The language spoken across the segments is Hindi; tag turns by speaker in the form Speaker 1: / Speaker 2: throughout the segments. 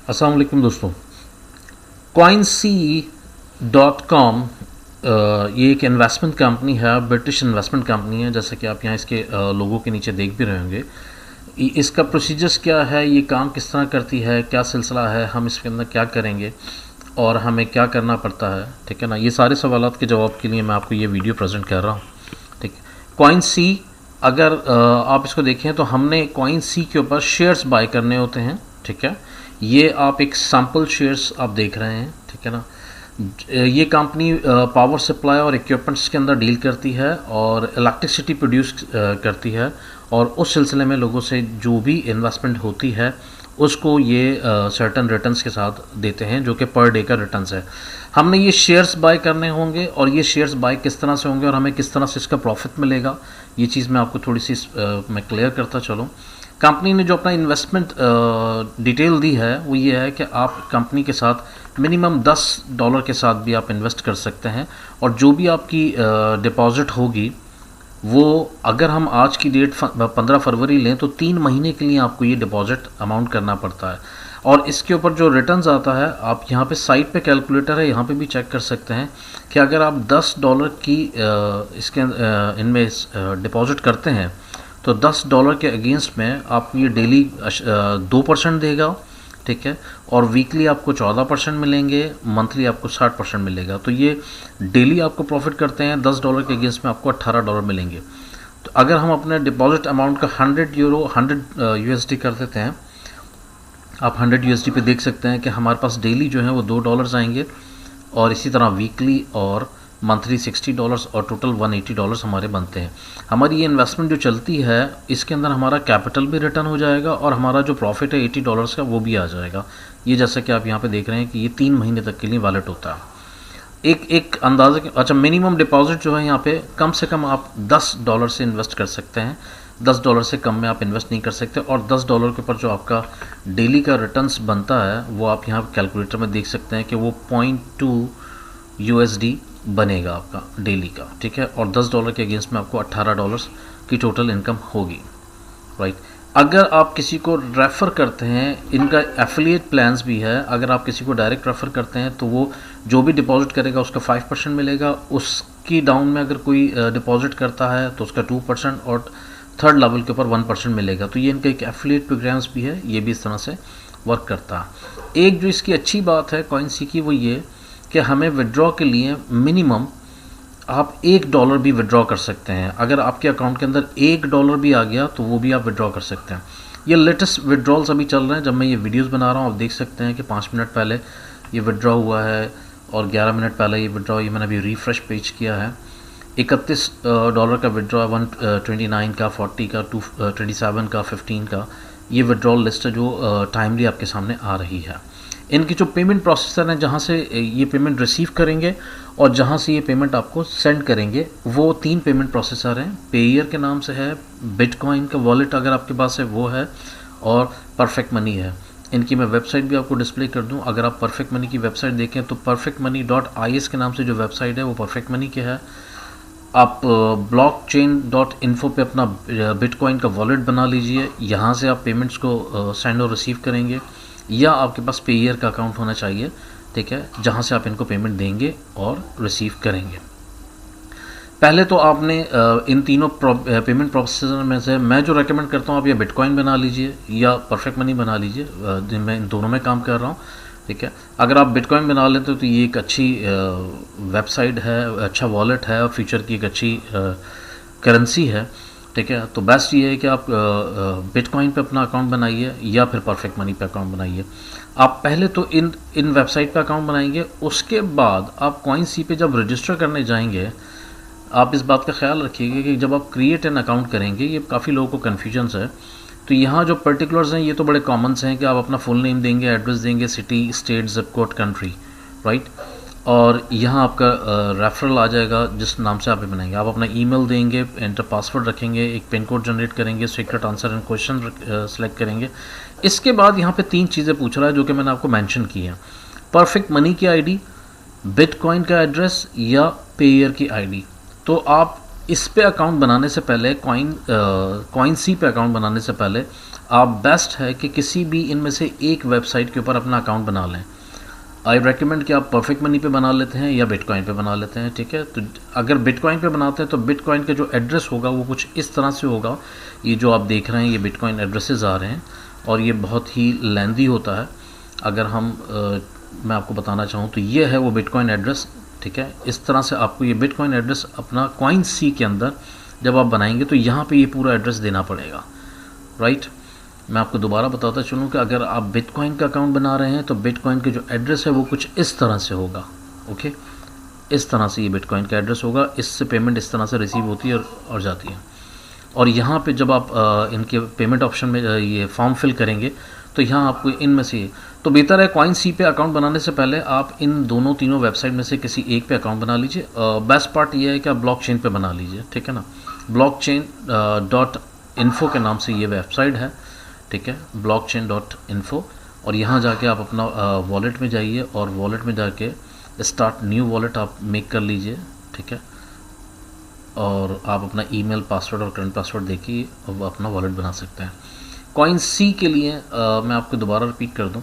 Speaker 1: अस्सलाम वालेकुम दोस्तों। coinc.com ये एक इन्वेस्टमेंट कंपनी है, ब्रिटिश इन्वेस्टमेंट कंपनी है। जैसा कि आप यहाँ इसके लोगों के नीचे देख भी रहे होंगे। इसका प्रोसीजर्स क्या है, ये काम किस तरह करती है, क्या सिलसिला है, हम इसके अंदर क्या करेंगे और हमें क्या करना पड़ता है, ठीक है ना। ये सारे सवालात के जवाब के लिए मैं आपको ये वीडियो प्रेजेंट कर रहा हूँ, ठीक है। coinc, अगर आप इसको देखें तो हमने coinc के ऊपर शेयर्स बाय करने होते हैं, ठीक है। ये आप एक सैम्पल शेयर्स आप देख रहे हैं, ठीक है ना। ये कंपनी पावर सप्लाई और इक्विपमेंट्स के अंदर डील करती है और इलेक्ट्रिसिटी प्रोड्यूस करती है, और उस सिलसिले में लोगों से जो भी इन्वेस्टमेंट होती है उसको ये सर्टन रिटर्न्स के साथ देते हैं, जो कि पर डे का रिटर्न्स है। हमने ये शेयर्स बाय करने होंगे, और ये शेयर्स बाय किस तरह से होंगे और हमें किस तरह से इसका प्रॉफिट मिलेगा, ये चीज़ मैं आपको थोड़ी सी मैं क्लियर करता चलूँ। कंपनी ने जो अपना इन्वेस्टमेंट डिटेल दी है वो ये है कि आप कंपनी के साथ मिनिमम $10 के साथ भी आप इन्वेस्ट कर सकते हैं, और जो भी आपकी डिपॉज़िट होगी वो, अगर हम आज की डेट 15 फरवरी लें तो 3 महीने के लिए आपको ये डिपॉज़िट अमाउंट करना पड़ता है। और इसके ऊपर जो रिटर्न्स आता है, आप यहाँ पे साइट पे कैलकुलेटर है, यहाँ पे भी चेक कर सकते हैं कि अगर आप $10 की इसके इनमें डिपॉज़िट करते हैं तो $10 के अगेंस्ट में आपको ये डेली 2% देगा, ठीक है। और वीकली आपको 14% मिलेंगे, मंथली आपको 60% मिलेगा। तो ये डेली आपको प्रॉफिट करते हैं, $10 के अगेंस्ट में आपको $18 मिलेंगे। तो अगर हम अपने डिपॉजिट अमाउंट का 100 USD कर देते हैं, आप 100 USD पे देख सकते हैं कि हमारे पास डेली जो है वो $2 आएंगे, और इसी तरह वीकली और मंथली $60 और टोटल $180 हमारे बनते हैं। हमारी ये इन्वेस्टमेंट जो चलती है इसके अंदर हमारा कैपिटल भी रिटर्न हो जाएगा, और हमारा जो प्रॉफिट है $80 का वो भी आ जाएगा। ये जैसा कि आप यहाँ पे देख रहे हैं कि ये 3 महीने तक के लिए वैलिड होता है। एक अंदाज़ा, अच्छा, मिनिमम डिपॉजिट जो है यहाँ पे कम से कम आप $10 से इन्वेस्ट कर सकते हैं। $10 से कम में आप इन्वेस्ट नहीं कर सकते, और $10 के ऊपर जो आपका डेली का रिटर्न्स बनता है वो आप यहाँ कैलकुलेटर में देख सकते हैं कि वो 0.2 USD बनेगा आपका डेली का, ठीक है। और $10 के अगेंस्ट में आपको $18 की टोटल इनकम होगी, राइट। अगर आप किसी को रेफ़र करते हैं, इनका एफिलिएट प्लान्स भी है, अगर आप किसी को डायरेक्ट रेफ़र करते हैं तो वो जो भी डिपॉजिट करेगा उसका 5% मिलेगा। उसकी डाउन में अगर कोई डिपॉजिट करता है तो उसका 2%, और थर्ड लेवल के ऊपर 1% मिलेगा। तो ये इनका एक एफिलिएट प्रोग्राम्स भी है, ये भी इस तरह से वर्क करता है। एक जो इसकी अच्छी बात है coinc की वो ये कि हमें विड्रॉ के लिए मिनिमम आप $1 भी विड्रॉ कर सकते हैं। अगर आपके अकाउंट के अंदर $1 भी आ गया तो वो भी आप विड्रॉ कर सकते हैं। ये लेटेस्ट विड्रॉल्स अभी चल रहे हैं, जब मैं ये वीडियोस बना रहा हूँ आप देख सकते हैं कि 5 मिनट पहले ये विड्रॉ हुआ है, और 11 मिनट पहले ये विड्रॉ, ये मैंने अभी रिफ्रेश पेज किया है। $31 का विड्रॉ, 129 का, 40 का, 227 का, 15 का, ये विड्रॉल लिस्ट है जो टाइमली आपके सामने आ रही है। इनकी जो पेमेंट प्रोसेसर हैं, जहाँ से ये पेमेंट रिसीव करेंगे और जहाँ से ये पेमेंट आपको सेंड करेंगे, वो 3 पेमेंट प्रोसेसर हैं। पेयर के नाम से है, बिटकॉइन का वॉलेट अगर आपके पास है वो है, और परफेक्ट मनी है। इनकी मैं वेबसाइट भी आपको डिस्प्ले कर दूं। अगर आप परफेक्ट मनी की वेबसाइट देखें तो perfectmoney.is के नाम से जो वेबसाइट है वो परफेक्ट मनी के है। आप blockchain.info पे अपना बिटकॉइन का वॉलेट बना लीजिए, यहाँ से आप पेमेंट्स को सेंड और रिसीव करेंगे, या आपके पास पेयर का अकाउंट होना चाहिए, ठीक है, जहाँ से आप इनको पेमेंट देंगे और रिसीव करेंगे। पहले तो आपने इन तीनों पेमेंट प्रोसेसर में से मैं जो रेकमेंड करता हूँ, आप या बिटकॉइन बना लीजिए या परफेक्ट मनी बना लीजिए, मैं इन दोनों में काम कर रहा हूँ, ठीक है। अगर आप बिटकॉइन बना लेते हो तो ये एक अच्छी वेबसाइट है, अच्छा वॉलेट है, और फ्यूचर की एक अच्छी करेंसी है, ठीक है। तो बेस्ट ये है कि आप बिटकॉइन पे अपना अकाउंट बनाइए या फिर परफेक्ट मनी पे अकाउंट बनाइए। आप पहले तो इन वेबसाइट पे अकाउंट बनाएंगे, उसके बाद आप coinc पे जब रजिस्टर करने जाएंगे, आप इस बात का ख्याल रखिएगा कि जब आप क्रिएट एन अकाउंट करेंगे, ये काफ़ी लोगों को कन्फ्यूजन्स है। तो यहाँ जो पर्टिकुलर्स हैं ये तो बड़े कॉमन्स हैं कि आप अपना फुल नेम देंगे, एड्रेस देंगे, city, state, zip code, country, right. और यहाँ आपका रेफरल आ जाएगा जिस नाम से आप बनाएंगे। आप अपना ईमेल देंगे, एंटर पासवर्ड रखेंगे, एक पिन कोड जनरेट करेंगे, secret answer and question select करेंगे। इसके बाद यहाँ पे 3 चीज़ें पूछ रहा है जो कि मैंने आपको मेंशन की हैं, परफेक्ट मनी की आईडी, बिटकॉइन का एड्रेस या पेयर की आईडी। तो आप इस पे अकाउंट बनाने से पहले कॉइन सी पे अकाउंट बनाने से पहले आप बेस्ट है कि किसी भी इनमें से एक वेबसाइट के ऊपर अपना अकाउंट बना लें। आई रेकमेंड कि आप परफेक्ट मनी पे बना लेते हैं या बिटकॉइन पे बना लेते हैं, ठीक है। तो अगर बिटकॉइन पे बनाते हैं तो बिटकॉइन का जो एड्रेस होगा वो कुछ इस तरह से होगा। ये जो आप देख रहे हैं ये बिटकॉइन एड्रेसेस आ रहे हैं और ये बहुत ही लेंदी होता है। अगर मैं आपको बताना चाहूँ तो ये है वो बिटकॉइन एड्रेस, ठीक है। इस तरह से आपको ये बिटकॉइन एड्रेस अपना कॉइन सी के अंदर जब आप बनाएंगे तो यहाँ पे ये पूरा एड्रेस देना पड़ेगा, राइट। मैं आपको दोबारा बताता चलूँ कि अगर आप बिटकॉइन का अकाउंट बना रहे हैं तो बिटकॉइन के जो एड्रेस है वो कुछ इस तरह से होगा, ओके। इस तरह से ये बिटकॉइन का एड्रेस होगा, इससे पेमेंट इस तरह से रिसीव होती है और जाती है। और यहाँ पे जब आप इनके पेमेंट ऑप्शन में ये फॉर्म फिल करेंगे तो यहाँ आपको इनमें से तो बेहतर है कॉइन सी पे अकाउंट बनाने से पहले आप इन दोनों तीनों वेबसाइट में से किसी एक पे अकाउंट बना लीजिए। बेस्ट पार्ट ये है कि आप ब्लॉकचेन पे बना लीजिए, ठीक है ना। blockchain.info के नाम से ये वेबसाइट है, ठीक है, blockchain.info। और यहाँ जाके आप अपना वॉलेट में जाइए और वॉलेट में जाके स्टार्ट न्यू वॉलेट आप मेक कर लीजिए, ठीक है। और आप अपना ईमेल पासवर्ड और करंट पासवर्ड देखिए और अपना वॉलेट बना सकते हैं। कॉइन सी के लिए मैं आपको दोबारा रिपीट कर दूं,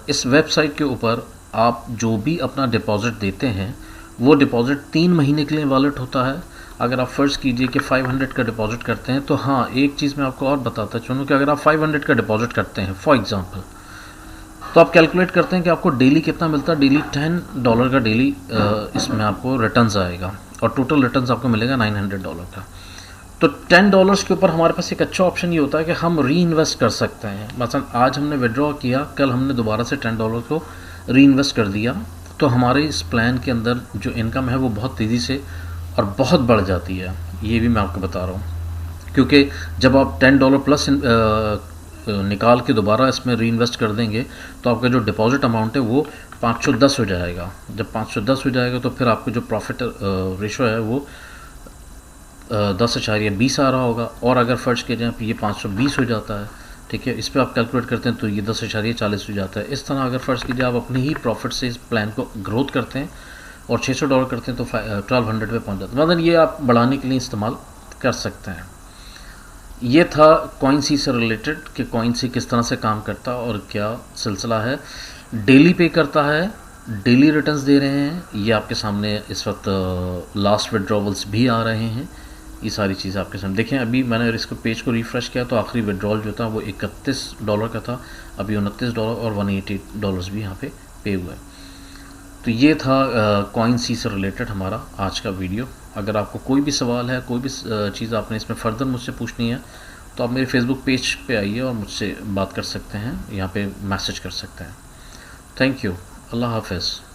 Speaker 1: इस वेबसाइट के ऊपर आप जो भी अपना डिपॉज़िट देते हैं वो डिपॉज़िट 3 महीने के लिए वॉलेट होता है। अगर आप फ़र्ज़ कीजिए कि 500 का डिपॉज़िट करते हैं तो हाँ, एक चीज़ मैं आपको और बताता चलूँ कि अगर आप 500 का डिपॉज़िट करते हैं फॉर एग्ज़ाम्पल, तो आप कैलकुलेट करते हैं कि आपको डेली कितना मिलता है। डेली $10 का डेली इसमें आपको रिटर्न्स आएगा और टोटल रिटर्न्स आपको मिलेगा $900 का। तो $10 के ऊपर हमारे पास एक अच्छा ऑप्शन ये होता है कि हम री इन्वेस्ट कर सकते हैं। मतलब आज हमने विड्रॉ किया, कल हमने दोबारा से $10 को री इन्वेस्ट कर दिया, तो हमारे इस प्लान के अंदर जो इनकम है वो बहुत तेज़ी से और बहुत बढ़ जाती है। ये भी मैं आपको बता रहा हूँ, क्योंकि जब आप $10 प्लस निकाल के दोबारा इसमें री इन्वेस्ट कर देंगे तो आपका जो डिपॉजिट अमाउंट है वो 510 हो जाएगा। जब 510 हो जाएगा तो फिर आपको जो प्रॉफिट रेशो है वो 10.20 आ रहा होगा। और अगर फ़र्ज किया जाए तो ये 520 हो जाता है, ठीक है। इस पर आप कैलकुलेट करते हैं तो ये 10.40 हो जाता है। इस तरह अगर फ़र्ज कीजिए आप अपने ही प्रॉफिट से इस प्लान को ग्रोथ करते हैं और $600 करते हैं तो 1200 पे पहुँच जाता है। मतलब ये आप बढ़ाने के लिए इस्तेमाल कर सकते हैं। ये था कॉइन सी से रिलेटेड कि कॉइन सी किस तरह से काम करता है और क्या सिलसिला है। डेली पे करता है, डेली रिटर्न्स दे रहे हैं। ये आपके सामने इस वक्त लास्ट विड्रॉवल्स भी आ रहे हैं। ये सारी चीज़ें आपके सामने देखें। अभी मैंने इसको पेज को रिफ़्रेश किया तो आखिरी विड्रॉल जो था वो $31 का था, अभी $29 और $180 भी यहाँ पे हुआ है। तो ये था कॉइन सी से रिलेटेड हमारा आज का वीडियो। अगर आपको कोई भी सवाल है, कोई भी चीज़ आपने इसमें फ़र्दर मुझसे पूछनी है तो आप मेरे फेसबुक पेज पे आइए और मुझसे बात कर सकते हैं, यहाँ पे मैसेज कर सकते हैं। Thank you. अल्लाह हाफ़िज़।